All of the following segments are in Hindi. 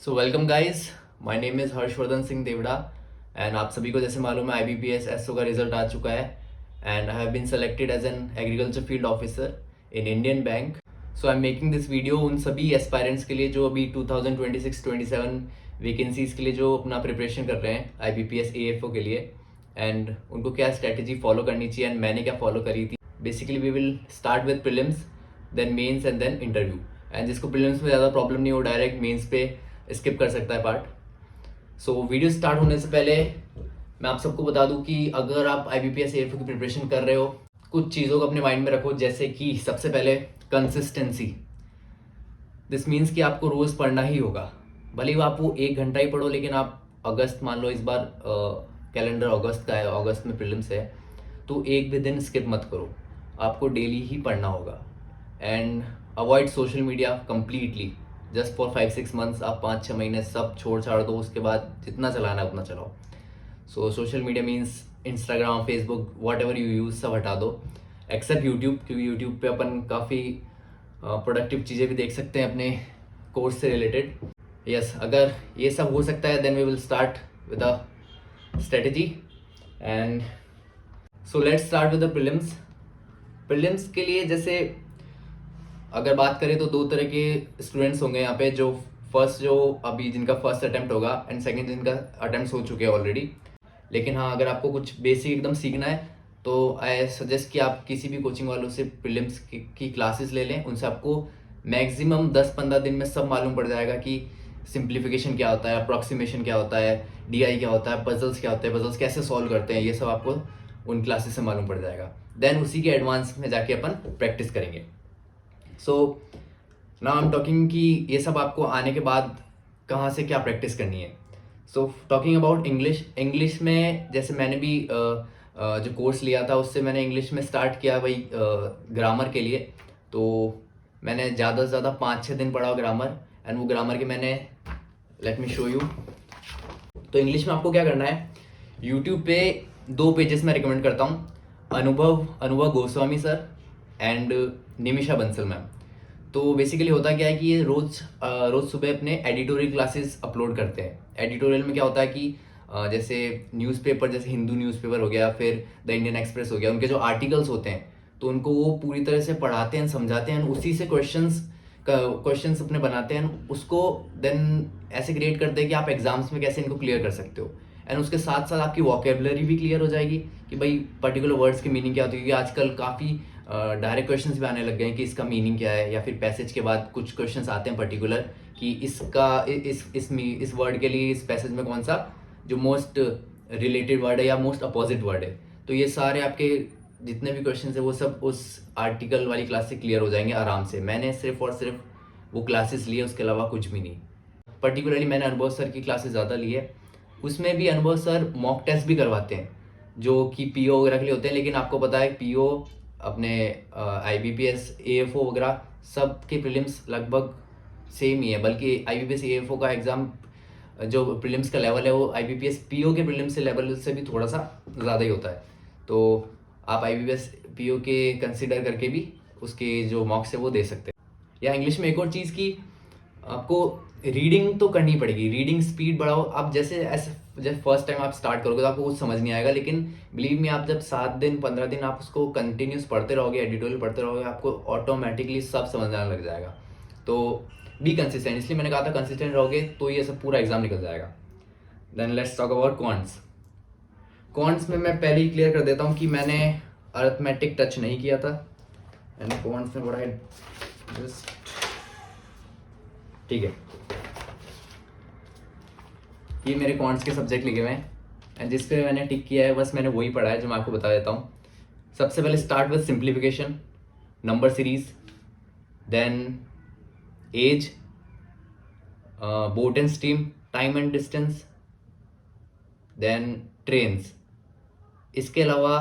So welcome guys, my name is Harshvardhan Singh Deora and आप सभी को जैसे मालूम है IBPS एसओ का रिजल्ट आ चुका है and I have been selected as an agriculture field officer in Indian Bank. So I am making this video उन सभी एस्पायरेंट्स के लिए जो अभी 2026-27 वैकेंसीज़ के लिए जो अपना प्रिपरेशन कर रहे हैं IBPS AFO के लिए एंड उनको क्या स्ट्रैटेजी फॉलो करनी चाहिए एंड मैंने क्या फॉलो करी थी. Basically we will start with prelims, then mains and then interview. And जिसको प्रीलिम्स में ज़्यादा प्रॉब्लम नहीं हो डायरेक्ट मेंस पे स्किप कर सकता है पार्ट. सो वीडियो स्टार्ट होने से पहले मैं आप सबको बता दूं कि अगर आप IBPS AFO की प्रिपरेशन कर रहे हो, कुछ चीज़ों को अपने माइंड में रखो. जैसे कि सबसे पहले कंसिस्टेंसी. दिस मीन्स कि आपको रोज़ पढ़ना ही होगा. भले ही आप वो 1 घंटा ही पढ़ो, लेकिन आप अगस्त, मान लो इस बार कैलेंडर अगस्त का है, अगस्त में प्रीलिम्स है, तो एक भी दिन स्किप मत करो. आपको डेली ही पढ़ना होगा. And avoid social media completely. Just for 5-6 months आप 5-6 महीने सब छोड़ छाड़ दो. उसके बाद जितना चलाना है उतना चलाओ. So social media means Instagram, Facebook, whatever you use सब हटा दो एक्सेप्ट यूट्यूब, क्योंकि यूट्यूब पे अपन काफ़ी प्रोडक्टिव चीज़ें भी देख सकते हैं अपने कोर्स से रिलेटेड. यस, अगर ये सब हो सकता है then we will start with a strategy. And so let's start with the prelims. Prelims के लिए जैसे अगर बात करें तो दो तरह के स्टूडेंट्स होंगे यहाँ पे. जो अभी जिनका फर्स्ट अटेम्प्ट होगा एंड सेकंड जिनका अटेम्प्ट हो चुके हैं ऑलरेडी. लेकिन हाँ, अगर आपको कुछ बेसिक एकदम सीखना है तो आई सजेस्ट कि आप किसी भी कोचिंग वालों से प्रीलिम्स की क्लासेस ले लें. उनसे आपको मैक्सिमम 10-15 दिन में सब मालूम पड़ जाएगा कि सिंप्लीफिकेशन क्या होता है, अप्रॉक्सीमेशन क्या होता है, DI क्या होता है, पजल्स क्या होते हैं, पजल्स कैसे सॉल्व करते हैं, ये सब आपको उन क्लासेस से मालूम पड़ जाएगा. देन उसी के एडवांस में जाके अपन प्रैक्टिस करेंगे. So now I am talking कि ये सब आपको आने के बाद कहाँ से क्या प्रैक्टिस करनी है. सो टॉकिंग अबाउट इंग्लिश में जैसे मैंने भी जो कोर्स लिया था उससे मैंने इंग्लिश में स्टार्ट किया वही ग्रामर के लिए. तो मैंने ज़्यादा से ज़्यादा 5-6 दिन पढ़ा ग्रामर. एंड वो ग्रामर के मैंने, लेट मी शो यू. तो इंग्लिश में आपको क्या करना है, यूट्यूब पे 2 पेजेस मैं रिकमेंड करता हूँ. अनुभव Goswami sir and Nimisha Bansal ma'am. तो बेसिकली होता क्या है कि ये रोज़ सुबह अपने एडिटोरियल क्लासेस अपलोड करते हैं. एडिटोरियल में क्या होता है कि जैसे न्यूज़पेपर, जैसे हिंदू न्यूज़पेपर हो गया, फिर द इंडियन एक्सप्रेस हो गया, उनके जो आर्टिकल्स होते हैं तो उनको वो पूरी तरह से पढ़ाते हैं, समझाते हैं, उसी से क्वेश्चंस अपने बनाते हैं. उसको देन ऐसे क्रिएट करते हैं कि आप एग्जाम्स में कैसे इनको क्लियर कर सकते हो. एंड उसके साथ साथ आपकी वोकेबलरी भी क्लियर हो जाएगी कि भाई पर्टिकुलर वर्ड्स की मीनिंग क्या होती है. क्योंकि आजकल काफ़ी डायरेक्ट क्वेश्चंस भी आने लग गए हैं कि इसका मीनिंग क्या है, या फिर पैसेज के बाद कुछ क्वेश्चंस आते हैं पर्टिकुलर कि इसका इस वर्ड के लिए इस पैसेज में कौन सा जो मोस्ट रिलेटेड वर्ड है या मोस्ट अपोजिट वर्ड है. तो ये सारे आपके जितने भी क्वेश्चंस है वो सब उस आर्टिकल वाली क्लास से क्लियर हो जाएंगे आराम से. मैंने सिर्फ और सिर्फ वो क्लासेस लिए, उसके अलावा कुछ भी नहीं. पर्टिकुलरली मैंने अनुभव सर की क्लासेस ज़्यादा ली है. उसमें भी अनुभव सर मॉक टेस्ट भी करवाते हैं जो कि PO वगैरह के लिए होते हैं. लेकिन आपको पता है PO अपने IBPS AFO वगैरह सब के प्रीलिम्स लगभग सेम ही है. बल्कि IBPS AFO का एग्ज़ाम जो प्रीलिम्स का लेवल है वो IBPS PO के प्रीलिम्स से लेवल से भी थोड़ा सा ज़्यादा ही होता है. तो आप IBPS PO के कंसिडर करके भी उसके जो मॉक्स है वो दे सकते हैं. या इंग्लिश में एक और चीज़ की आपको रीडिंग तो करनी पड़ेगी. रीडिंग स्पीड बढ़ाओ. आप जैसे फर्स्ट टाइम आप स्टार्ट करोगे तो आपको कुछ समझ नहीं आएगा, लेकिन बिलीव मी, आप जब 7 दिन 15 दिन आप उसको कंटिन्यूस पढ़ते रहोगे, एडिटोरियल पढ़ते रहोगे, आपको ऑटोमेटिकली सब समझ आने लग जाएगा. तो बी कंसिस्टेंट. इसलिए मैंने कहा था कंसिस्टेंट रहोगे तो ये सब पूरा एग्जाम निकल जाएगा. Then let's talk about quants में मैं पहले ही क्लियर कर देता हूँ कि मैंने अरिथमेटिक टच नहीं किया था. एंड क्वांट्स में बड़ा जस्ट ठीक है, ये मेरे क्वांट्स के सब्जेक्ट लिखे हुए हैं एंड जिस पे मैंने टिक किया है बस मैंने वही पढ़ा है जो मैं आपको बता देता हूँ. सबसे पहले start with simplification, number series, then age, boat and stream, time and distance, then trains. इसके अलावा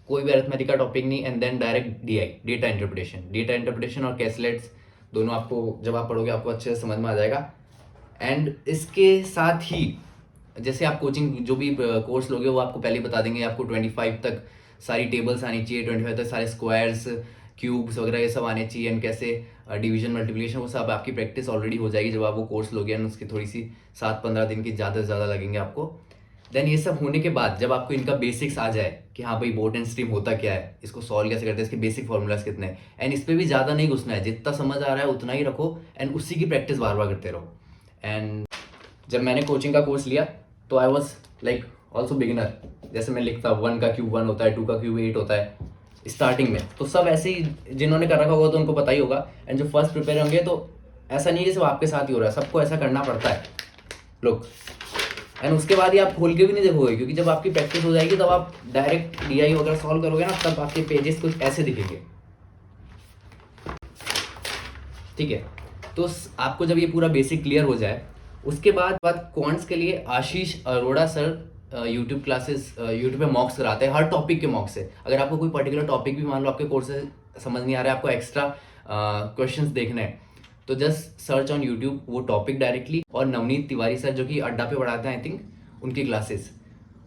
कोई भी अरिथमेटिक का टॉपिक नहीं. And then direct DI, data interpretation और कैसलेट्स दोनों आपको जब आप पढ़ोगे आपको अच्छे से समझ में आ जाएगा. एंड इसके साथ ही जैसे आप कोचिंग जो भी कोर्स लोगे वो आपको पहले ही बता देंगे आपको 25 तक सारी टेबल्स आनी चाहिए, 25 तक सारे स्क्वायर्स, क्यूब्स वगैरह ये सब आने चाहिए, एंड कैसे डिवीजन मल्टीप्लिकेशन, वो सब आपकी प्रैक्टिस ऑलरेडी हो जाएगी जब आप वो कोर्स लोगे, एंड उसकी थोड़ी सी 7-15 दिन की ज़्यादा से ज़्यादा लगेंगे आपको। देन ये सब होने के बाद जब आपको इनका बेसिक्स आ जाए कि हाँ भाई बोट एंड स्ट्रीम होता क्या है, इसको सॉल्व कैसे करते हैं, इसके बेसिक फॉर्मूलाज कितने हैं, एंड इस पर भी ज़्यादा नहीं घुसना है, जितना समझ आ रहा है उतना ही रखो, एंड उसी की प्रैक्टिस बार बार करते रहो। एंड जब मैंने कोचिंग का कोर्स लिया तो I was like also beginner. जैसे मैं लिखता 1 का क्यूब 1 होता है, 2 का क्यूब 8 होता है स्टार्टिंग में, तो सब ऐसे ही जिन्होंने कर रखा होगा तो उनको पता ही होगा। एंड जो फर्स्ट प्रिपेयर होंगे तो ऐसा नहीं है जैसे आपके साथ ही हो रहा है, सबको ऐसा करना पड़ता है लोग। एंड उसके बाद ही आप खोल के भी नहीं देखोगे, क्योंकि जब आपकी प्रैक्टिस हो जाएगी तब आप डायरेक्ट डीआई वगैरह सॉल्व करोगे ना, तब आपके पेजेस कुछ ऐसे दिखेंगे। ठीक है, तो आपको जब ये पूरा बेसिक क्लियर हो जाए, उसके बाद क्वांट्स के लिए Ashish Arora sir YouTube classes YouTube पे मॉक्स कराते हैं, हर टॉपिक के मॉक्स है। अगर आपको कोई पर्टिकुलर टॉपिक भी मान लो आपके कोर्स से समझ नहीं आ रहा है, आपको एक्स्ट्रा क्वेश्चंस देखने हैं, तो जस्ट सर्च ऑन यूट्यूब वो टॉपिक डायरेक्टली, और नवनीत तिवारी सर जो कि अड्डा पे पढ़ाते हैं आई थिंक, उनकी क्लासेस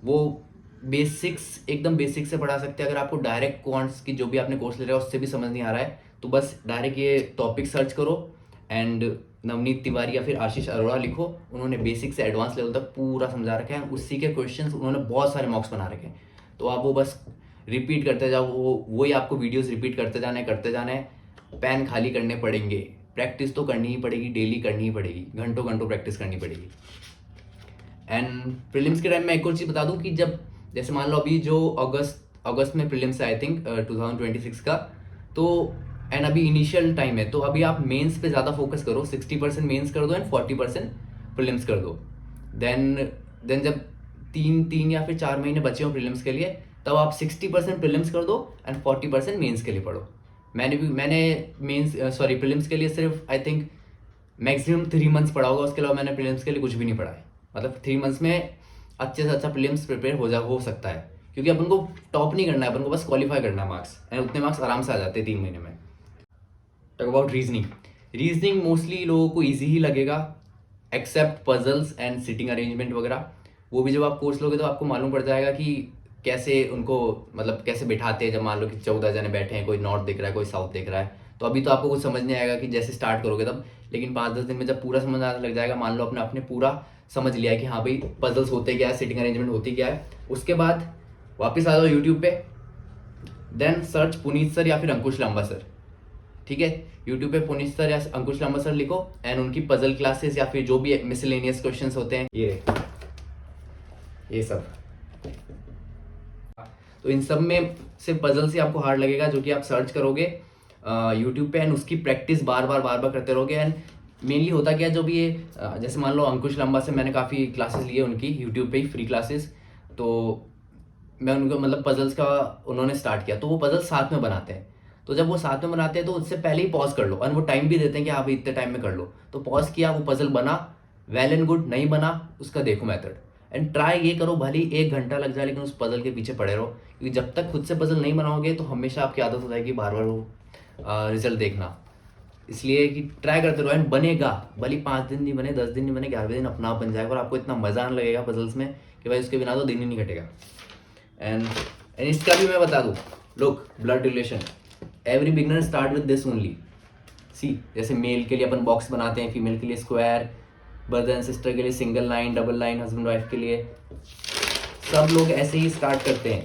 वो बेसिक्स एकदम बेसिक से पढ़ा सकते हैं। अगर आपको डायरेक्ट क्वांट्स की जो भी आपने कोर्स ले रहा है उससे भी समझ नहीं आ रहा है, तो बस डायरेक्ट ये टॉपिक सर्च करो एंड नवनीत तिवारी या फिर आशीष अरोड़ा लिखो, उन्होंने बेसिक से एडवांस लेवल तक पूरा समझा रखा है, उसी के क्वेश्चंस उन्होंने बहुत सारे मॉक्स बना रखे हैं। तो आप वो बस रिपीट करते जाओ, वही आपको वीडियोस रिपीट करते जाना है, पेन खाली करने पड़ेंगे, प्रैक्टिस तो करनी ही पड़ेगी, डेली करनी ही पड़ेगी, घंटों घंटों प्रैक्टिस करनी पड़ेगी। एंड प्रीलिम्स के टाइम में एक और चीज़ बता दूं कि जब जैसे मान लो अभी जो अगस्त में प्रीलिम्स है आई थिंक 2026 का, तो एंड अभी इनिशियल टाइम है, तो अभी आप मेंस पे ज़्यादा फोकस करो, 60% मेंस कर दो एंड 40% प्रीलिम्स कर दो। देन जब 3 या फिर 4 महीने बचे हो प्रीलिम्स के लिए, तब आप 60% प्रीलिम्स कर दो एंड 40% मेंस के लिए पढ़ो। मैंने प्रीलिम्स के लिए सिर्फ आई थिंक मैक्सिमम 3 मंथ्स पढ़ा होगा, उसके अलावा मैंने प्रीलिम्स के लिए कुछ भी नहीं पढ़ा है। मतलब 3 मंथ्स में अच्छे से अच्छा प्रीलिम्स प्रिपेयर हो सकता है, क्योंकि अपन को टॉप नहीं करना है, अपन को बस क्वालिफाई करना है मार्क्स, एंड उतने मार्क्स आराम से आ जाते हैं 3 महीने में। टॉक अबाउट रीजनिंग मोस्टली लोगों को ईजी ही लगेगा, except puzzles and sitting arrangement वगैरह। वो भी जब आप कोर्स लोगे तो आपको मालूम पड़ जाएगा कि कैसे उनको मतलब कैसे बिठाते हैं। जब मान लो कि 14 जने बैठे हैं, कोई नॉर्थ देख रहा है, कोई साउथ देख रहा है, तो अभी तो आपको कुछ समझ नहीं आएगा कि जैसे स्टार्ट करोगे तब, लेकिन 5-10 दिन में जब पूरा समझ आने लग जाएगा, मान लो आपने पूरा समझ लिया है कि हाँ भाई पजल्स होते क्या है, सिटिंग अरेंजमेंट होती क्या है, उसके बाद वापस आ जाओ यूट्यूब पे, देन सर्च पुनीत सर या फिर अंकुश लांबा सर। ठीक है, यूट्यूब पे पुनीत सर या अंकुश लांबा सर लिखो, एंड उनकी पजल क्लासेस या फिर जो भी मिसलेनियस क्वेश्चंस होते हैं ये सब, तो इन सब में सिर्फ पजल से आपको हार्ड लगेगा, जो कि आप सर्च करोगे यूट्यूब पे, एंड उसकी प्रैक्टिस बार बार करते रहोगे। एंड मेनली होता क्या है, जो भी ये जैसे मान लो अंकुश लांबा से मैंने काफ़ी क्लासेस लिए उनकी यूट्यूब पे ही फ्री क्लासेस, तो मैं उनको मतलब पजल्स का उन्होंने स्टार्ट किया, तो वो पजल साथ में बनाते हैं, तो जब वो साथ में बनाते हैं तो उससे पहले ही पॉज कर लो, और वो टाइम भी देते हैं कि हाँ भाई इतने टाइम में कर लो, तो पॉज किया, वो पजल बना, वेल एंड गुड, नहीं बना उसका देखो मेथड, एंड ट्राई ये करो, भले ही 1 घंटा लग जाए लेकिन उस पजल के पीछे पड़े रहो, क्योंकि जब तक खुद से पजल नहीं बनाओगे तो हमेशा आपकी आदत हो जाएगी बार बार वो रिजल्ट देखना। इसलिए कि ट्राई करते रहो, एंड बनेगा, भले 5 दिन नहीं बने, 10 दिन नहीं बने, 11वें दिन अपना आप बन जाएगा, और आपको इतना मजा आने लगेगा पजल्स में कि भाई उसके बिना तो दिन ही नहीं कटेगा। एंड इसका भी मैं बता दूं, look, blood relation, every beginner start with this only. See, जैसे मेल के लिए अपन बॉक्स बनाते हैं, फीमेल के लिए स्क्वायर, ब्रदर एंड सिस्टर के लिए single line, double line, husband wife के लिए, सब लोग ऐसे ही स्टार्ट करते हैं।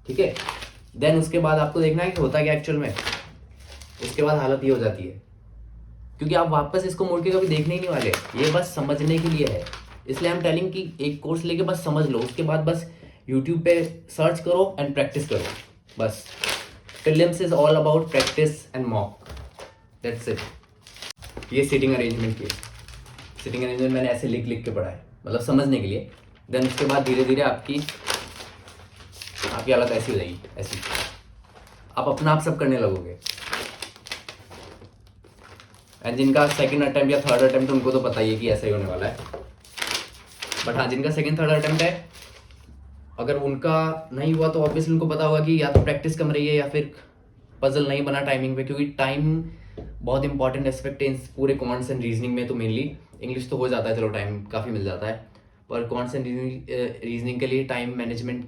ठीक है, देन उसके बाद आपको देखना है कि होता क्या एक्चुअल में, उसके बाद हालत ये हो जाती है, क्योंकि आप वापस इसको मोड़ के कभी देखने ही नहीं वाले, ये बस समझने के लिए है। इसलिए हम टेलिंग कि एक कोर्स लेके बस समझ लो, उसके बाद बस यूट्यूब पे सर्च करो एंड प्रैक्टिस करो, बस। Prelims is all about practice and mock, that's it. ये सिटिंग अरेंजमेंट मैंने ऐसे लिख के पढ़ा है, मतलब समझने के लिए। देन उसके बाद धीरे धीरे आपकी हालत ऐसी हो जाएगी, ऐसी आप अपना आप सब करने लगोगे। एंड जिनका सेकंड अटेम्प्ट या थर्ड अटेम्प्ट उनको तो पता ही है कि ऐसा ही होने वाला है, बट हाँ जिनका सेकंड थर्ड अटेम्प्ट है, अगर उनका नहीं हुआ तो ऑब्वियसली उनको पता होगा कि या तो प्रैक्टिस कम रही है या फिर पजल नहीं बना टाइमिंग पे, क्योंकि टाइम बहुत इंपॉर्टेंट एस्पेक्ट है पूरे कॉन्ट्स एंड रीजनिंग में। तो मेनली इंग्लिश तो हो जाता है, चलो टाइम काफ़ी मिल जाता है, पर कॉन्ट्स एंड रीजनिंग के लिए टाइम मैनेजमेंट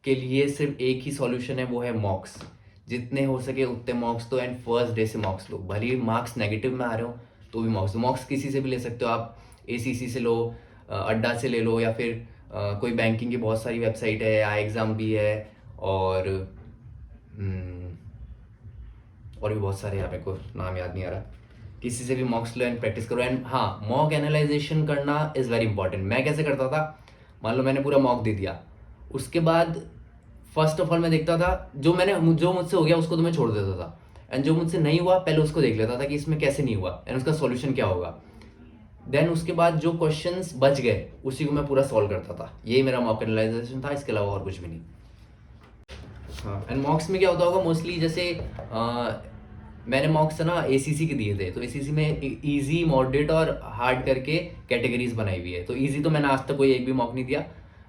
के लिए सिर्फ एक ही सॉल्यूशन है, वो है मॉक्स। जितने हो सके उतने मॉक्स दो एंड फर्स्ट डे से मॉक्स लो। भले ही मार्क्स नेगेटिव में आ रहे हो तो भी मॉक्स दो। मॉक्स किसी से भी ले सकते हो आप, ACC से लो, अड्डा से ले लो, या फिर कोई बैंकिंग की बहुत सारी वेबसाइट है, आई एग्ज़ाम भी है, और और भी बहुत सारे, यहाँ पे को नाम याद नहीं आ रहा। किसी से भी मॉक्स लो एंड प्रैक्टिस करो। एंड हाँ, मॉक एनालाइजेशन करना इज़ वेरी इंपॉर्टेंट। मैं कैसे करता था, मान लो मैंने पूरा मॉक दे दिया, उसके बाद फर्स्ट ऑफ ऑल मैं देखता था जो मुझसे हो गया उसको तो मैं छोड़ देता था, एंड जो मुझसे नहीं हुआ पहले उसको देख लेता था कि इसमें कैसे नहीं हुआ एंड उसका सॉल्यूशन क्या होगा। देन उसके बाद जो क्वेश्चंस बच गए उसी को मैं पूरा सॉल्व करता था। यही मेरा मॉक एनालाइजेशन था, इसके अलावा और कुछ भी नहीं। हाँ, एंड मॉक्स में क्या होता होगा मोस्टली, जैसे मैंने मॉक्स ना ACC के दिए थे, तो ACC में इजी, मॉडरेट और हार्ड करके कैटेगरीज बनाई हुई है। तो इजी तो मैंने आज तक कोई एक भी मॉक नहीं दिया,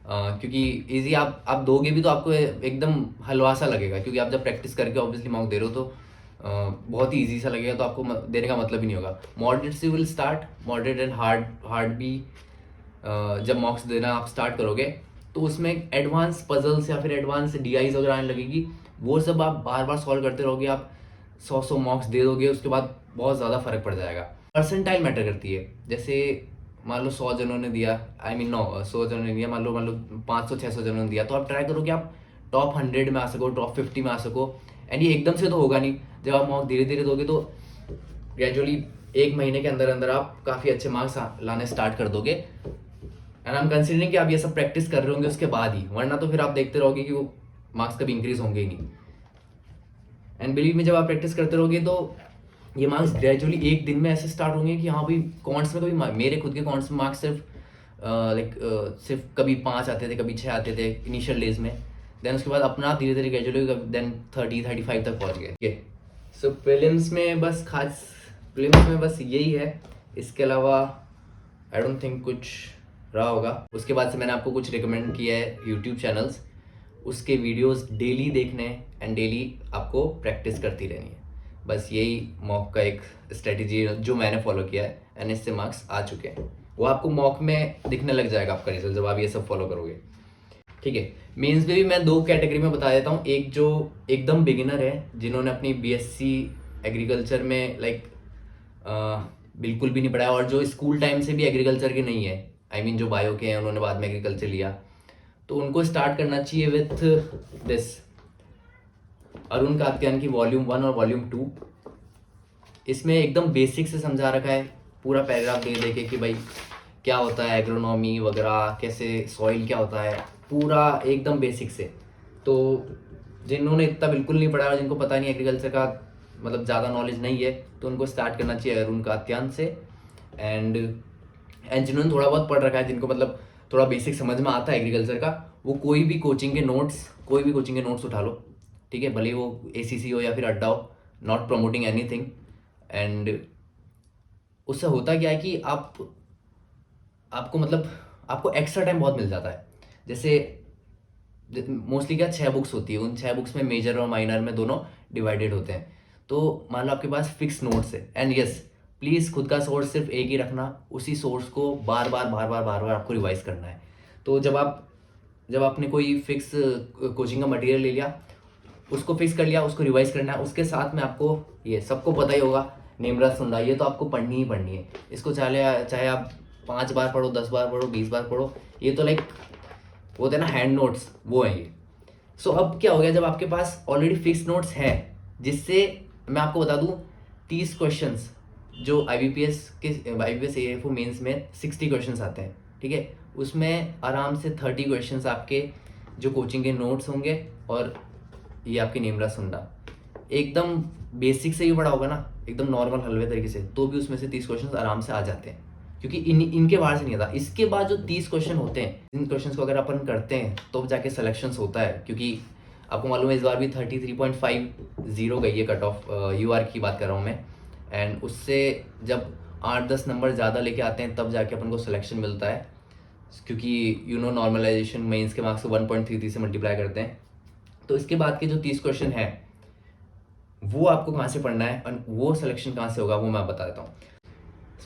क्योंकि इजी आप दोगे भी तो आपको एकदम हलवा सा लगेगा, क्योंकि आप जब प्रैक्टिस करके ऑब्वियसली मॉक दे रहे हो तो बहुत ही ईजी सा लगेगा, तो आपको देने का मतलब ही नहीं होगा। मॉडरेट से will start, moderate and hard भी जब मॉक्स देना आप स्टार्ट करोगे तो उसमें एडवांस पजल्स या फिर एडवांस DIs वगैरह आने लगेगी। वो सब आप बार बार सॉल्व करते रहोगे, आप 100 मॉक्स दे दोगे, उसके बाद बहुत ज़्यादा फर्क पड़ जाएगा। परसेंटाइल मैटर करती है। जैसे मान लो 100 जनों ने दिया, आई मीन 100 जनों ने दिया, मान लो 500-600 जनों ने दिया, तो आप ट्राई करो कि आप टॉप 100 में आ सको, टॉप 50 में आ सको। एंड ये एकदम से तो होगा नहीं, जब आप मॉक धीरे धीरे दोगे तो ग्रेजुअली 1 महीने के अंदर अंदर आप काफ़ी अच्छे मार्क्स लाने स्टार्ट कर दोगे। एंड आई एम कंसिडरिंग कि आप ये सब प्रैक्टिस कर रहे होंगे उसके बाद ही, वरना तो फिर आप देखते रहोगे कि वो मार्क्स कभी इंक्रीज होंगे ही नहीं। एंड बिलीव में जब आप प्रैक्टिस करते रहोगे तो ये मार्क्स ग्रेजुअली एक दिन में ऐसे स्टार्ट होंगे कि हाँ भाई, कॉन्ट्स में कभी मेरे खुद के कॉन्ट्स में मार्क्स सिर्फ कभी 5 आते थे, कभी 6 आते थे इनिशियल डेज में। देन उसके बाद अपना धीरे धीरे ग्रेजुअली देन 30-35 तक पहुँच गए। सो प्रीलिम्स में बस यही है, इसके अलावा आई डोंट थिंक कुछ रहा होगा। उसके बाद से मैंने आपको कुछ रिकमेंड किया है यूट्यूब चैनल्स, उसके वीडियोस डेली देखने एंड डेली आपको प्रैक्टिस करती रहनी है। बस यही मॉक का एक स्ट्रेटजी है जो मैंने फॉलो किया है, एंड इससे मार्क्स आ चुके हैं। वो आपको मॉक में दिखने लग जाएगा आपका रिजल्ट जब आप ये सब फॉलो करोगे। ठीक है, मेंस में भी मैं 2 कैटेगरी में बता देता हूँ। एक जो एकदम बिगिनर है, जिन्होंने अपनी BSc एग्रीकल्चर में बिल्कुल भी नहीं पढ़ाया, और जो स्कूल टाइम से भी एग्रीकल्चर के नहीं है, आई मीन जो बायो के हैं, उन्होंने बाद में एग्रीकल्चर लिया, तो उनको स्टार्ट करना चाहिए विथ दिस अरुण कात्यायन की वॉल्यूम 1 और वॉल्यूम 2। इसमें एकदम बेसिक से समझा रखा है, पूरा पैराग्राफ दे दे के कि भाई क्या होता है एग्रोनॉमी वगैरह, कैसे सॉइल क्या होता है, पूरा एकदम बेसिक से। तो जिन्होंने इतना बिल्कुल नहीं पढ़ा और जिनको पता नहीं एग्रीकल्चर का मतलब ज़्यादा नॉलेज नहीं है, तो उनको स्टार्ट करना चाहिए अरुण कात्यायन से। एंड जिन्होंने थोड़ा बहुत पढ़ रखा है, जिनको मतलब थोड़ा बेसिक समझ में आता है एग्रीकल्चर का, वो कोई भी कोचिंग के नोट्स उठा लो, ठीक है, भले वो ACC हो या फिर अड्डा हो, नॉट प्रमोटिंग एनीथिंग। एंड उससे होता क्या है कि आपको एक्स्ट्रा टाइम बहुत मिल जाता है। जैसे मोस्टली क्या 6 बुक्स होती है, उन 6 बुक्स में मेजर और माइनर में दोनों डिवाइडेड होते हैं। तो मान लो आपके पास फिक्स नोट्स है, एंड यस प्लीज़ खुद का सोर्स सिर्फ एक ही रखना, उसी सोर्स को बार बार आपको रिवाइज करना है। तो जब आपने कोई फिक्स कोचिंग का मटेरियल ले लिया, उसको फिक्स कर लिया, उसको रिवाइज करना है, उसके साथ में आपको ये सबको पता ही होगा नेमराज सुंडा, ये तो आपको पढ़नी ही पढ़नी है। इसको चाहे आप 5 बार पढ़ो, 10 बार पढ़ो, 20 बार पढ़ो, ये तो वो होते हैं ना हैंड नोट्स, वो है ये। सो अब क्या हो गया, जब आपके पास ऑलरेडी फिक्स नोट्स हैं, जिससे मैं आपको बता दूं 30 क्वेश्चंस जो IBPS AFO मेंस में 60 क्वेश्चंस आते हैं, ठीक है, उसमें आराम से 30 क्वेश्चंस आपके जो कोचिंग के नोट्स होंगे, और ये आपकी नेमराज सुंडा एकदम बेसिक से ही पढ़ा होगा ना, एकदम नॉर्मल हलवे तरीके से, तो भी उसमें से 30 क्वेश्चंस आराम से आ जाते हैं, क्योंकि इनके बाहर से नहीं आता। इसके बाद जो 30 क्वेश्चन होते हैं, इन क्वेश्चंस को अगर अपन करते हैं तो जाके सिलेक्शंस होता है, क्योंकि आपको मालूम है इस बार भी 33.50 गई है कट ऑफ, UR की बात कर रहा हूँ मैं। एंड उससे जब 8-10 नंबर ज़्यादा लेके आते हैं तब जाके अपन को सिलेक्शन मिलता है, क्योंकि नॉर्मलाइजेशन मेंस के मार्क्स को 1.33 से मल्टीप्लाई करते हैं। तो इसके बाद के जो 30 क्वेश्चन हैं वो आपको कहाँ से पढ़ना है और वो सिलेक्शन कहाँ से होगा वो मैं बता देता हूँ।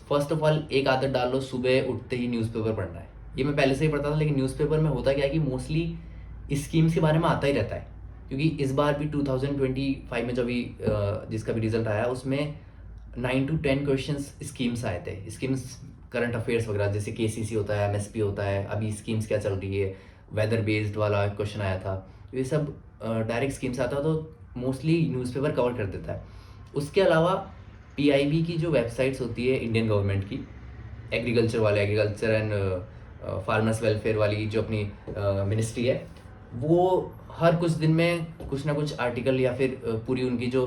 फर्स्ट ऑफ ऑल एक आदत डाल लो, सुबह उठते ही न्यूज़पेपर पढ़ना है। ये मैं पहले से ही पढ़ता था, लेकिन न्यूज़पेपर में होता क्या है कि मोस्टली स्कीम्स के बारे में आता ही रहता है, क्योंकि इस बार भी 2025 में जो भी जिसका भी रिजल्ट आया उसमें 9 to 10 क्वेश्चंस स्कीम्स आए थे। स्कीम्स करंट अफेयर्स वगैरह, जैसे केसीसी होता है, एमएसपी होता है, अभी स्कीम्स क्या चल रही है, वेदर बेस्ड वाला क्वेश्चन आया था। ये सब डायरेक्ट स्कीम्स आता है तो मोस्टली न्यूज़पेपर कवर कर देता है। उसके अलावा पीआईबी की जो वेबसाइट्स होती है इंडियन गवर्नमेंट की, एग्रीकल्चर वाले, एग्रीकल्चर एंड फार्मर्स वेलफेयर वाली जो अपनी मिनिस्ट्री है, वो हर कुछ दिन में कुछ ना कुछ आर्टिकल या फिर पूरी उनकी जो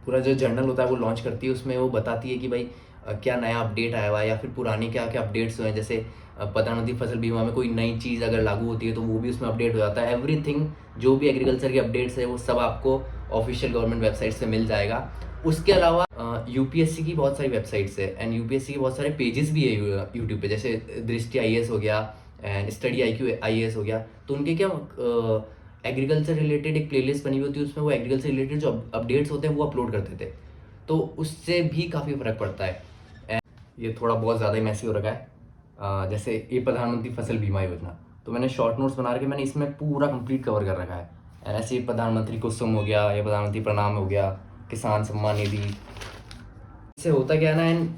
पूरा जो जर्नल होता है वो लॉन्च करती है। उसमें वो बताती है कि भाई क्या नया अपडेट आया हुआ है या फिर पुराने क्या क्या अपडेट्स हुए हैं। जैसे प्रधानमंत्री फसल बीमा में कोई नई चीज़ अगर लागू होती है तो वो भी उसमें अपडेट हो जाता है। एवरीथिंग जो भी एग्रीकल्चर के अपडेट्स है वो सब आपको ऑफिशियल गवर्नमेंट वेबसाइट से मिल जाएगा। उसके अलावा यूपीएससी की बहुत सारी वेबसाइट्स है एंड यूपीएससी के बहुत सारे पेजेस भी है यूट्यूब पे, जैसे दृष्टि आईएएस हो गया एंड स्टडी आईक्यू आईएएस हो गया। तो उनके क्या एग्रीकल्चर रिलेटेड एक प्लेलिस्ट बनी हुई होती है, उसमें वो एग्रीकल्चर रिलेटेड जो अपडेट्स होते हैं वो अपलोड करते थे, तो उससे भी काफ़ी फ़र्क पड़ता है। एंड ये थोड़ा बहुत ज़्यादा ही मैसी हो रखा है। जैसे ये प्रधानमंत्री फसल बीमा योजना, तो मैंने शॉर्ट नोट्स बना के मैंने इसमें पूरा कंप्लीट कवर कर रखा है। एंड ऐसे ही प्रधानमंत्री कुसुम हो गया या प्रधानमंत्री प्रणाम हो गया, किसान सम्मान निधि। इससे होता क्या है ना, एंड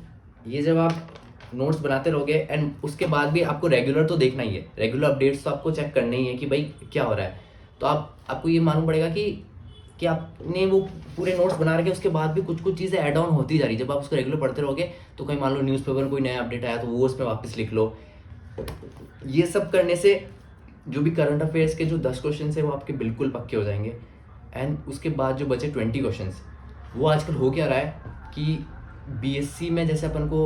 ये जब आप नोट्स बनाते रहोगे एंड उसके बाद भी आपको रेगुलर तो देखना ही है, रेगुलर अपडेट्स तो आपको चेक करना ही है कि भाई क्या हो रहा है। तो आपको ये मालूम पड़ेगा कि आपने वो पूरे नोट्स बना रखे, उसके बाद भी कुछ कुछ चीज़ें ऐड ऑन होती जा रही है। जब आप उसको रेगुलर पढ़ते रहोगे तो कहीं मान लो न्यूज़पेपर में कोई नया अपडेट आया तो वो उसमें वापस लिख लो। ये सब करने से जो भी करंट अफेयर्स के जो 10 क्वेश्चन है वो आपके बिल्कुल पक्के हो जाएंगे। एंड उसके बाद जो बचे 20 क्वेश्चन, वो आजकल हो क्या रहा है कि बीएससी में जैसे अपन को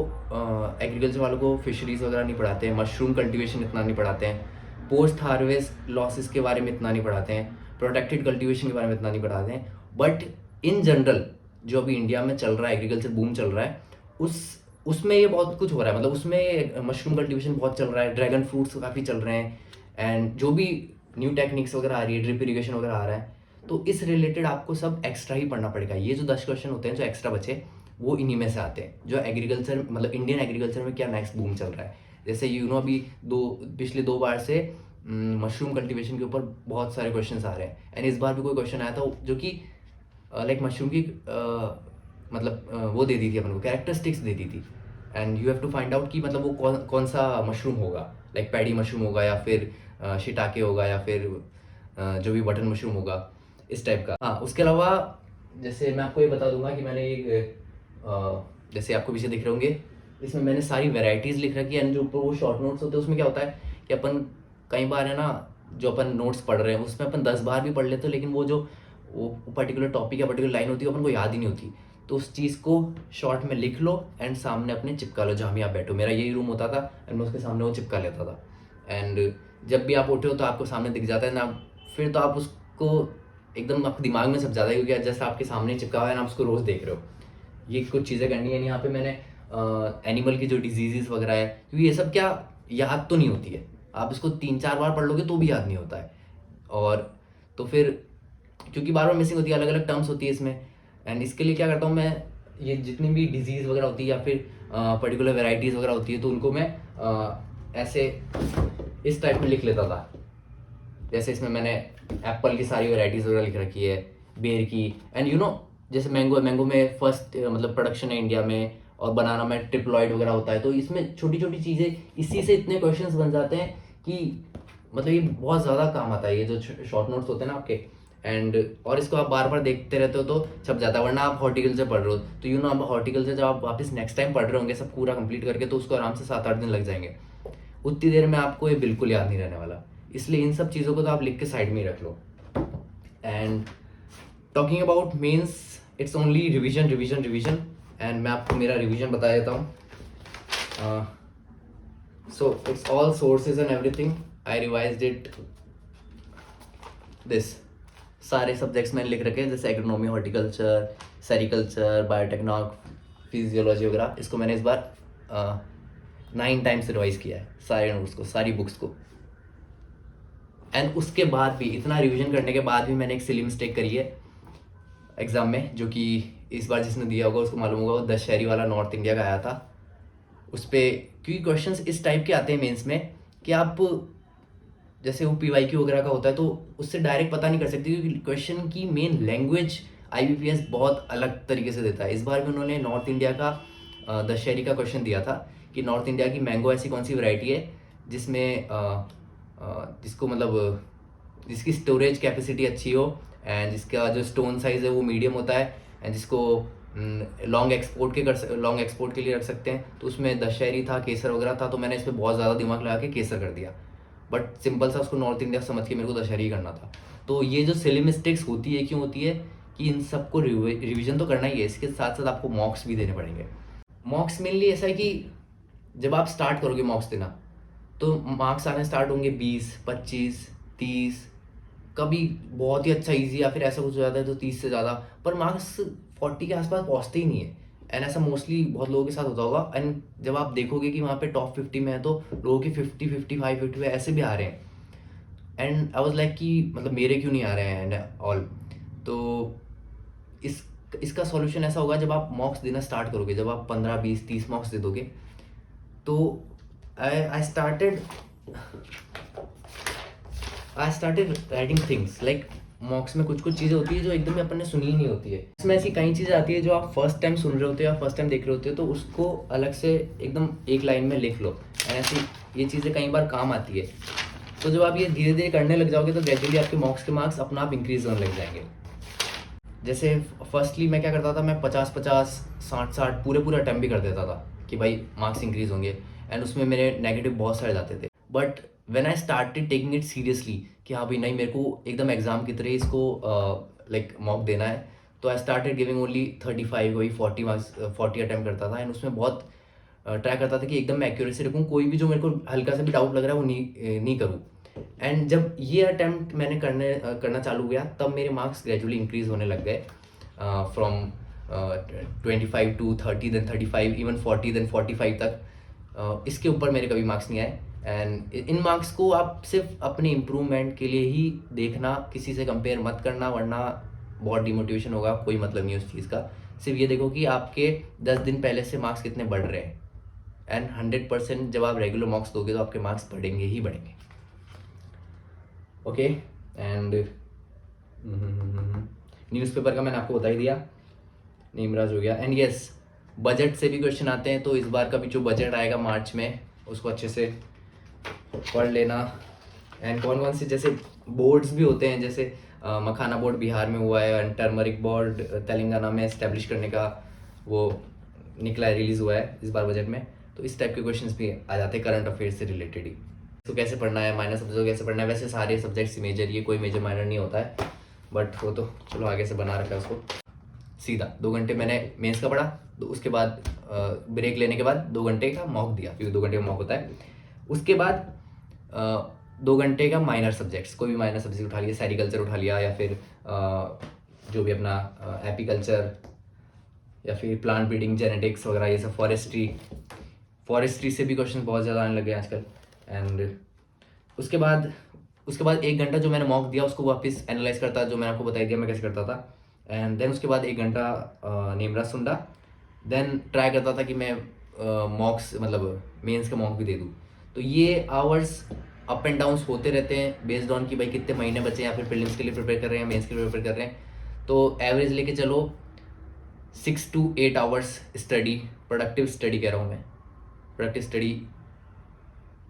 एग्रीकल्चर वालों को फिशरीज वगैरह नहीं पढ़ाते हैं, मशरूम कल्टीवेशन इतना नहीं पढ़ाते हैं, पोस्ट हार्वेस्ट लॉसेस के बारे में इतना नहीं पढ़ाते हैं, प्रोटेक्टेड कल्टीवेशन के बारे में इतना नहीं पढ़ाते हैं। बट इन जनरल जो अभी इंडिया में चल रहा है, एग्रीकल्चर बूम चल रहा है, उसमें ये बहुत कुछ हो रहा है। मतलब उसमें मशरूम कल्टीवेशन बहुत चल रहा है, ड्रैगन फ्रूट्स काफ़ी चल रहे हैं, एंड जो भी न्यू टेक्निक्स वगैरह आ रही है, ड्रिप इरीगेशन वगैरह आ रहा है, तो इस रिलेटेड आपको सब एक्स्ट्रा ही पढ़ना पड़ेगा। ये जो 10 क्वेश्चन होते हैं जो एक्स्ट्रा बचे, वो इन्हीं में से आते हैं, जो एग्रीकल्चर मतलब इंडियन एग्रीकल्चर में क्या नेक्स्ट बूम चल रहा है। जैसे अभी पिछले 2 बार से मशरूम कल्टीवेशन के ऊपर बहुत सारे क्वेश्चन आ रहे हैं। एंड इस बार भी कोई क्वेश्चन आया था जो कि लाइक मशरूम की वो दे दी थी अपन को, कैरेक्टरिस्टिक्स दे दी थी, and you have to find out कि मतलब वो कौन सा मशरूम होगा, लाइक पैडी मशरूम होगा या फिर शिटाके होगा या फिर जो भी बटन मशरूम होगा, इस टाइप का। हाँ, उसके अलावा जैसे मैं आपको ये बता दूंगा कि मैंने एक जैसे आपको पीछे दिख रहे होंगे, इसमें मैंने सारी वेराइटीज़ लिख रखी है। एंड जो ऊपर वो शॉर्ट नोट्स होते हैं उसमें क्या होता है कि अपन कई बार है ना, जो अपन नोट्स पढ़ रहे हैं उसमें अपन 10 बार भी पढ़ लेते हैं, लेकिन वो पर्टिकुलर टॉपिक या पर्टिकुलर लाइन होती है अपन को याद ही नहीं होती। तो उस चीज़ को शॉर्ट में लिख लो एंड सामने अपने चिपका लो जहाँ भी आप बैठो। मेरा यही रूम होता था एंड मैं उसके सामने वो चिपका लेता था। एंड जब भी आप उठे हो तो आपको सामने दिख जाता है ना, फिर तो आप उसको एकदम आपके दिमाग में सब ज़्यादा ही हो गया, जैसे आपके सामने चिपका हुआ है ना, आप उसको रोज़ देख रहे हो। ये कुछ चीज़ें करनी है। यहाँ पे मैंने एनिमल की जो डिजीज़ वगैरह है, क्योंकि ये सब क्या याद तो नहीं होती है, आप इसको 3-4 बार पढ़ लोगे तो भी याद नहीं होता है। और तो फिर क्योंकि बार बार मिसिंग होती है, अलग अलग टर्म्स होती है इसमें, एंड इसके लिए क्या करता हूँ मैं, ये जितनी भी डिजीज़ वगैरह होती है या फिर पर्टिकुलर वेराइटीज़ वगैरह होती है तो उनको मैं ऐसे इस टाइप में लिख लेता था। जैसे इसमें मैंने एप्पल की सारी वेराइटीज़ वगैरह लिख रखी है, बेर की, एंड जैसे मैंगो में फर्स्ट मतलब प्रोडक्शन है इंडिया में, और बनाना में ट्रिप्लॉइड वगैरह होता है। तो इसमें छोटी छोटी चीज़ें, इसी से इतने क्वेश्चंस बन जाते हैं कि मतलब ये बहुत ज़्यादा काम आता है, ये जो शॉर्ट नोट्स होते हैं ना आपके। एंड और इसको आप बार बार देखते रहते हो तो छप जाता है। वरना आप हॉर्टिकल्चर पढ़ रहे हो तो आप हॉर्टिकल्चर जब आप वापस नेक्स्ट टाइम पढ़ रहे होंगे सब पूरा कंप्लीट करके, तो उसको आराम से 7-8 दिन लग जाएंगे। उतनी देर में आपको ये बिल्कुल याद नहीं रहने वाला। इसलिए इन सब चीज़ों को तो आप लिख के साइड में ही रख लो। And talking about mains, it's only revision revision revision. And मैं आपको मेरा रिवीजन बता देता हूँ। So it's all sources and everything, I revised it this. सारे सब्जेक्ट्स मैंने लिख रखे हैं, जैसे agronomy, horticulture, sericulture, biotechnology, physiology वगैरह। इसको मैंने इस बार 9 टाइम्स रिवाइज किया है, सारे नोट्स को, सारी बुक्स को। एंड उसके बाद भी, इतना रिवीजन करने के बाद भी मैंने एक सिली मिस्टेक करी है एग्ज़ाम में, जो कि इस बार जिसने दिया होगा उसको मालूम होगा। वो दशहरी वाला नॉर्थ इंडिया का आया था। उस पर क्योंकि क्वेश्चंस इस टाइप के आते हैं मेंस में कि आप जैसे वो PYQ वगैरह का होता है तो उससे डायरेक्ट पता नहीं कर सकती, क्योंकि क्वेश्चन की मेन लैंग्वेज IBPS बहुत अलग तरीके से देता है। इस बार भी उन्होंने नॉर्थ इंडिया का दशहरी का क्वेश्चन दिया था कि नॉर्थ इंडिया की मैंगो ऐसी कौन सी वैरायटी है जिसमें जिसको मतलब जिसकी स्टोरेज कैपेसिटी अच्छी हो एंड जिसका जो स्टोन साइज़ है वो मीडियम होता है एंड जिसको लॉन्ग एक्सपोर्ट के लिए रख सकते हैं। तो उसमें दशहरी था, केसर वगैरह था, तो मैंने इस पर बहुत ज़्यादा दिमाग लगा के केसर कर दिया, बट सिंपल सा उसको नॉर्थ इंडिया समझ के मेरे को दशहरी करना था। तो ये जो सिली मिस्टेक्स होती है क्यों होती है कि इन सबको रिविजन तो करना ही है, इसके साथ साथ आपको मॉक्स भी देने पड़ेंगे। मॉक्स मेनली ऐसा है कि जब आप स्टार्ट करोगे मॉक्स देना तो मार्क्स आने स्टार्ट होंगे 20, 25, 30, कभी बहुत ही अच्छा इजी या फिर ऐसा कुछ हो जाता है तो 30 से ज़्यादा, पर मार्क्स 40 के आसपास पहुँचते ही नहीं है। एंड ऐसा मोस्टली बहुत लोगों के साथ होता होगा। एंड जब आप देखोगे कि वहाँ पे टॉप 50 में है तो लोगों की 50, 55, 50 ऐसे भी आ रहे हैं। एंड आई वाज लाइक कि मतलब मेरे क्यों नहीं आ रहे हैं एंड ऑल। तो इसका सॉल्यूशन ऐसा होगा, जब आप मॉक्स देना स्टार्ट करोगे, जब आप 15, 20, 30 मॉक्स दे दोगे तो I started writing things like मॉक्स में कुछ चीज़ें होती है जो एकदम अपन ने सुनी ही नहीं होती है। इसमें ऐसी कई चीज़ें आती है जो आप फर्स्ट टाइम सुन रहे होते हो या फर्स्ट टाइम देख रहे होते हो, तो उसको अलग से एकदम एक लाइन में लिख लो। एंड ऐसी ये चीज़ें कई बार काम आती है। तो जब आप ये धीरे धीरे करने लग जाओगे तो ग्रेजुअली आपके मॉक्स के मार्क्स अपना आप इंक्रीज होने लग जाएंगे। जैसे फर्स्टली मैं क्या करता था, मैं 50-50, 60-60 पूरे अटेम्प्ट भी कर देता था कि भाई मार्क्स इंक्रीज होंगे, एंड उसमें मेरे नेगेटिव बहुत सारे जाते थे। But when I started taking it seriously कि हाँ भाई नहीं, मेरे को एकदम एग्जाम की तरह इसको लाइक मॉक देना है, तो आई स्टार्टेड गिविंग ओनली 35, वही 40 मार्क्स 40 अटैम्प्ट करता था। एंड उसमें बहुत ट्राई करता था कि एकदम मैं एक्यूरेसी रखूँ, कोई भी जो मेरे को हल्का सा भी डाउट लग रहा है वो नहीं करूँ। एंड जब ये अटैम्प्ट मैंने करना चालू किया तब मेरे मार्क्स ग्रेजुअली इंक्रीज होने लग गए from 25 to 30, then 35, even 40, then 45 तक। इसके ऊपर मेरे कभी मार्क्स नहीं आए। एंड इन मार्क्स को आप सिर्फ अपने इम्प्रूवमेंट के लिए ही देखना, किसी से कंपेयर मत करना, वरना बहुत डिमोटिवेशन होगा, कोई मतलब नहीं है उस चीज़ का। सिर्फ ये देखो कि आपके 10 दिन पहले से मार्क्स कितने बढ़ रहे हैं। एंड 100% जब आप रेगुलर मार्क्स दोगे तो आपके मार्क्स बढ़ेंगे ही बढ़ेंगे। ओके। एंड न्यूज़पेपर का मैंने आपको बता ही दिया, नीमराज हो गया। एंड यस, बजट से भी क्वेश्चन आते हैं, तो इस बार का भी जो बजट आएगा मार्च में उसको अच्छे से पढ़ लेना। एंड कौन से जैसे बोर्ड्स भी होते हैं, जैसे मखाना बोर्ड बिहार में हुआ है एंड टर्मरिक बोर्ड तेलंगाना में एस्टेब्लिश करने का वो निकला है, रिलीज़ हुआ है इस बार बजट में। तो इस टाइप के क्वेश्चंस भी आ जाते हैं करंट अफेयर्स से रिलेटेड ही। तो कैसे पढ़ना है, माइनर सब्जेक्ट को कैसे पढ़ना है, वैसे सारे सब्जेक्ट्स मेजर, ये कोई मेजर माइनर नहीं होता है, बट वो तो चलो आगे से बना रखा है उसको। सीधा 2 घंटे मैंने मेंस का पढ़ा, तो उसके बाद ब्रेक लेने के बाद 2 घंटे का मॉक दिया, क्योंकि 2 घंटे का मॉक होता है। उसके बाद 2 घंटे का माइनर सब्जेक्ट्स, कोई भी माइनर सब्जेक्ट उठा लिया, सेरिकल्चर उठा लिया, या फिर जो भी अपना एपीकल्चर या फिर प्लांट ब्रीडिंग, जेनेटिक्स वगैरह, ये सब, फॉरेस्ट्री से भी क्वेश्चन बहुत ज़्यादा आने लगे आजकल। एंड उसके बाद 1 घंटा जो मैंने मॉक दिया उसको वापस एनालाइज करता, जो मैंने आपको बता दिया मैं कैसे करता था। एंड देन उसके बाद 1 घंटा नीमराज सुनता, देन ट्राई करता था कि मैं मॉक्स मतलब मेंस का मॉक भी दे दूँ। तो ये आवर्स अप एंड डाउन्स होते रहते हैं बेस्ड ऑन कि भाई कितने महीने बचे, या फिर प्रीलिम्स के लिए प्रिपेयर कर रहे हैं, मेंस के लिए प्रिपेयर कर रहे हैं। तो एवरेज लेके चलो 6 to 8 hours study, productive study कह रहा हूँ मैं, प्रोडक्टिव स्टडी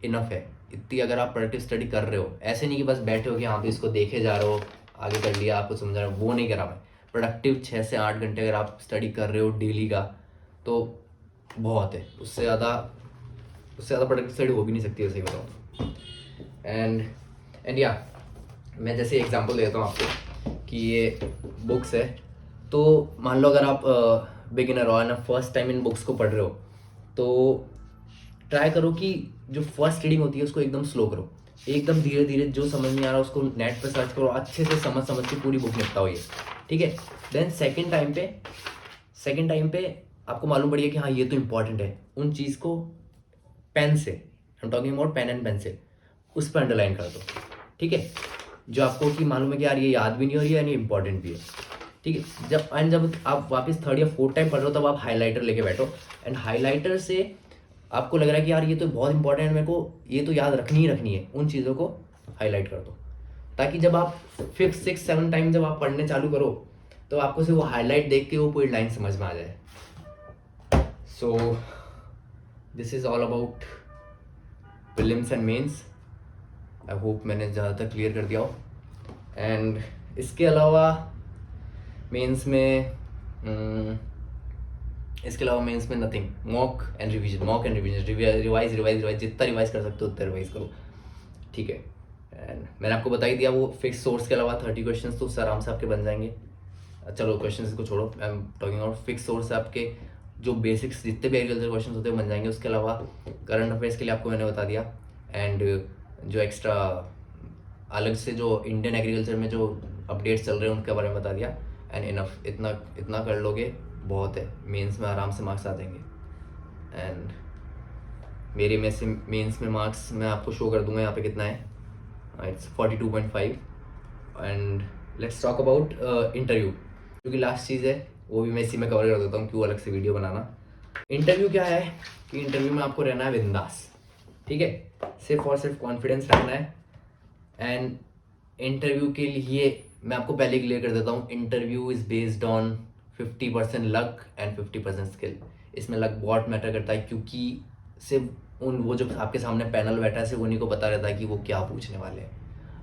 इनफ है। इतनी अगर आप प्रोडक्टिव स्टडी कर रहे हो, ऐसे नहीं कि बस बैठे हो कि हाँ भी इसको देखे जा रहे हो, आगे कर लिया, आपको समझा रहा, वो नहीं करा मैं। प्रोडक्टिव 6 से 8 घंटे अगर आप स्टडी कर रहे हो डेली का तो बहुत है, उससे ज़्यादा प्रोडक्टिव स्टडी हो भी नहीं सकती, ऐसे ही बताऊँ। एंड या मैं जैसे एग्जांपल देता हूँ आपको कि ये बुक्स है, तो मान लो अगर आप बिगिनर हो ना, फर्स्ट टाइम इन बुक्स को पढ़ रहे हो, तो ट्राई करो कि जो फर्स्ट रीडिंग होती है उसको एकदम स्लो करो, एकदम धीरे धीरे, जो समझ नहीं आ रहा उसको नेट पे सर्च करो, अच्छे से समझ के पूरी बुक निपटाओ ये, ठीक है। देन सेकंड टाइम पे आपको मालूम पड़ेगा कि हाँ ये तो इम्पॉर्टेंट है, उन चीज़ को पेन से, I am talking about pen and pencil, उस पर अंडरलाइन कर दो, ठीक है। जो आपको कि मालूम है कि यार ये याद भी नहीं हो रही है यानी इंपॉर्टेंट भी है, ठीक है। जब आप वापस 3rd या 4th टाइम पढ़ रहे हो तब आप हाईलाइटर लेके बैठो, एंड हाईलाइटर से आपको लग रहा है कि यार ये तो बहुत इंपॉर्टेंट है, मेरे को ये तो याद रखनी ही रखनी है, उन चीज़ों को हाईलाइट कर दो, ताकि जब आप 5th 6th 7th टाइम जब आप पढ़ने चालू करो तो आपको सिर्फ वो हाईलाइट देख के वो पूरी लाइन समझ में आ जाए. So this is all about prelims and mains. I hope मैंने ज़्यादातर क्लियर कर दिया हो. एंड इसके अलावा मेंस में nothing. Mock and revision revise जितना रिवाइज कर सकते हो उतना रिवाइज करो, ठीक है. एंड मैंने आपको बता ही दिया वो फिक्स सोर्स के अलावा 30 क्वेश्चंस तो उससे आराम से आपके बन जाएंगे. चलो क्वेश्चंस को छोड़ो, आई am talking about fix source से आपके जो बेसिक्स जितने भी एग्रीकल्चर क्वेश्चंस होते हैं बन जाएंगे. उसके अलावा करंट अफेयर्स के लिए आपको मैंने बता दिया. एंड जो एक्स्ट्रा अलग से जो इंडियन एग्रीकल्चर में जो अपडेट्स चल रहे हैं उनके बारे में बता दिया. एंड इनफ, इतना कर लोगे बहुत है. मेंस में आराम से मार्क्स आ जाएंगे. एंड मेरे में से मेंस में मार्क्स मैं आपको शो कर दूंगा यहाँ पे कितना है. It's 42.5. And let's talk about interview, क्योंकि लास्ट चीज़ है वो भी मैं इसी में कवर कर देता हूँ, क्यों अलग से वीडियो बनाना. इंटरव्यू क्या है कि इंटरव्यू में आपको रहना है बिंदास, ठीक है. सिर्फ और सिर्फ कॉन्फिडेंस रखना है. एंड इंटरव्यू के लिए मैं आपको पहले क्लियर कर देता हूँ, interview is based on 50% luck and 50% skill. इसमें लक बहुत मैटर करता है, क्योंकि सिर्फ वो जो आपके सामने पैनल बैठा है सिर्फ उन्हीं को पता रहता है कि वो क्या पूछने वाले हैं.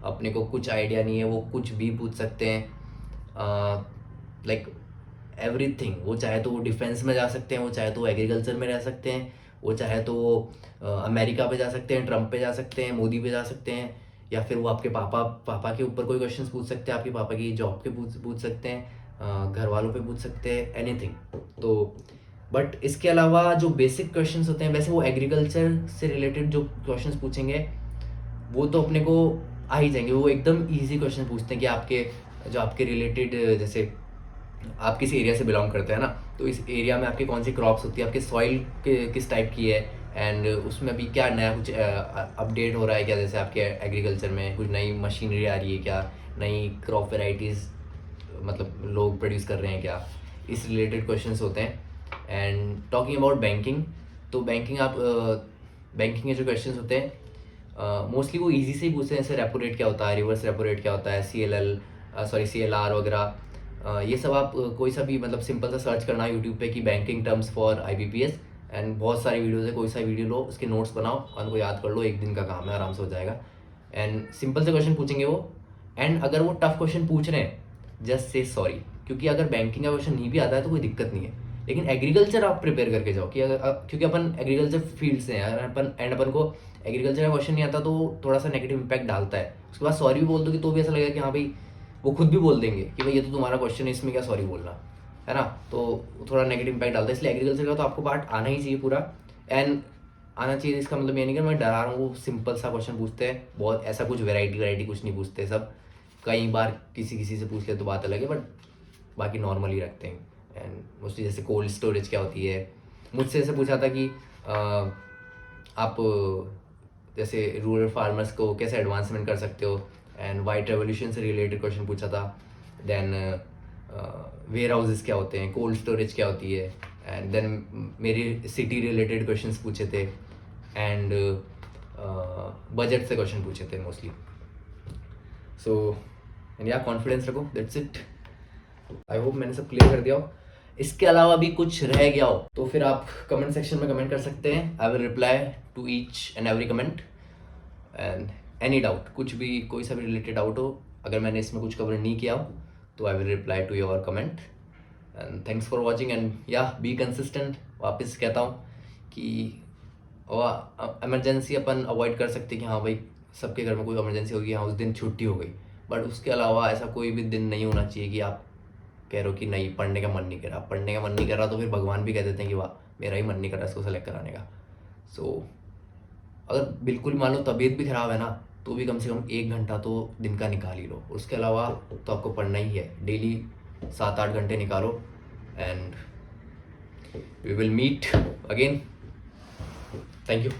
अपने को कुछ आइडिया नहीं है, वो कुछ भी पूछ सकते हैं. Like everything. वो चाहे तो वो डिफेंस में जा सकते हैं, वो चाहे तो वो एग्रीकल्चर में रह सकते हैं, वो चाहे तो वो अमेरिका पे जा सकते हैं, ट्रम्प पे जा सकते हैं, मोदी पे जा सकते हैं, या फिर वो आपके पापा के ऊपर कोई क्वेश्चन पूछ सकते हैं, आपके पापा की जॉब के पूछ सकते हैं, घर वालों पे पूछ सकते हैं, एनीथिंग. तो बट इसके अलावा जो बेसिक क्वेश्चंस होते हैं, वैसे वो एग्रीकल्चर से रिलेटेड जो क्वेश्चंस पूछेंगे वो तो अपने को आ ही जाएंगे. वो एकदम इजी क्वेश्चन पूछते हैं कि आपके रिलेटेड, जैसे आप किसी एरिया से बिलोंग करते हैं ना, तो इस एरिया में आपके कौन सी क्रॉप्स होती है, आपके सॉइल किस टाइप की है, एंड उसमें अभी क्या नया कुछ अपडेट हो रहा है क्या, जैसे आपके एग्रीकल्चर में कुछ नई मशीनरी आ रही है क्या, नई क्रॉप वेराइटीज़ मतलब लोग प्रोड्यूस कर रहे हैं क्या, इस रिलेटेड क्वेश्चंस होते हैं. एंड टॉकिंग अबाउट बैंकिंग, तो बैंकिंग के जो क्वेश्चंस होते हैं मोस्टली वो इजी से ही पूछते हैं. जैसे रेपो रेट क्या होता है, रिवर्स रेपो रेट क्या होता है, CLR वगैरह. ये सब आप कोई सा भी मतलब सिंपल सा सर्च करना यूट्यूब पे कि banking terms for IBPS, and बहुत सारी वीडियोज़ है, कोई सा वीडियो लो, उसके नोट्स बनाओ और उनको याद कर लो. एक दिन का काम है, आराम से हो जाएगा. एंड सिंपल से क्वेश्चन पूछेंगे वो. एंड अगर वो टफ क्वेश्चन पूछ रहे हैं जस्ट से सॉरी, क्योंकि अगर बैंकिंग का क्वेश्चन नहीं भी आता है तो कोई दिक्कत नहीं है. लेकिन एग्रीकल्चर आप प्रिपेयर करके जाओ कि क्योंकि अपन एग्रीकल्चर अपन को एग्रीकल्चर का क्वेश्चन नहीं आता तो थोड़ा सा नेगेटिव इंपैक्ट डालता है. उसके बाद सॉरी भी बोल दो कि तो भी ऐसा लगेगा कि हाँ भाई, वो खुद भी बोल देंगे कि भाई ये तो तुम्हारा क्वेश्चन है, इसमें क्या सॉरी बोलना है ना. तो थोड़ा नेगेटिव इंपैक्ट डालता है. इसलिए एग्रीकल्चर का तो आपको पार्ट आना ही चाहिए पूरा. एंड आना चाहिए, इसका मतलब ये नहीं कि मैं डरा रहा हूँ. वो सिंपल सा क्वेश्चन पूछते हैं, बहुत ऐसा कुछ वैरायटी कुछ नहीं पूछते. सब कई बार किसी से पूछ ले तो बात अलग है, बट बाकी नॉर्मल ही रखते हैं. एंड मोस्टली जैसे कोल्ड स्टोरेज क्या होती है, मुझसे ऐसे पूछा था कि आप जैसे रूरल फार्मर्स को कैसे एडवांसमेंट कर सकते हो. एंड वाइट रेवोल्यूशन से रिलेटेड क्वेश्चन पूछा था. देन वेयर हाउसेस क्या होते हैं, कोल्ड स्टोरेज क्या होती है. एंड देन मेरी सिटी रिलेटेड क्वेश्चंस पूछे थे. एंड बजट से क्वेश्चन पूछे थे मोस्टली. सो एंड या कॉन्फिडेंस रखो, दैट्स इट. आई होप मैंने सब क्लियर कर दिया हो. इसके अलावा भी कुछ रह गया हो तो फिर आप कमेंट सेक्शन में कमेंट कर सकते हैं. I will reply to each and every comment. And any doubt, कुछ भी कोई सा भी रिलेटेड डाउट हो, अगर मैंने इसमें कुछ कवर नहीं किया हो तो I will reply to your comment. And thanks for watching. And या बी कंसिस्टेंट. वापस कहता हूँ कि इमरजेंसी अपन अवॉइड कर सकते कि हाँ भाई सबके घर में कोई इमरजेंसी होगी, हाँ उस दिन छुट्टी हो गई, बट उसके अलावा ऐसा कोई भी दिन नहीं होना चाहिए कि आप कह रहे हो कि नहीं पढ़ने का मन नहीं कर रहा. तो फिर भगवान भी कह देते हैं कि वाह मेरा ही मन नहीं कर रहा इसको सेलेक्ट कराने का. सो अगर बिल्कुल मान लो तबीयत भी ख़राब है ना, तो भी कम से कम 1 घंटा तो दिन का निकाल ही लो. उसके अलावा तो आपको पढ़ना ही है. डेली 7-8 घंटे निकालो. And we will meet again. Thank you.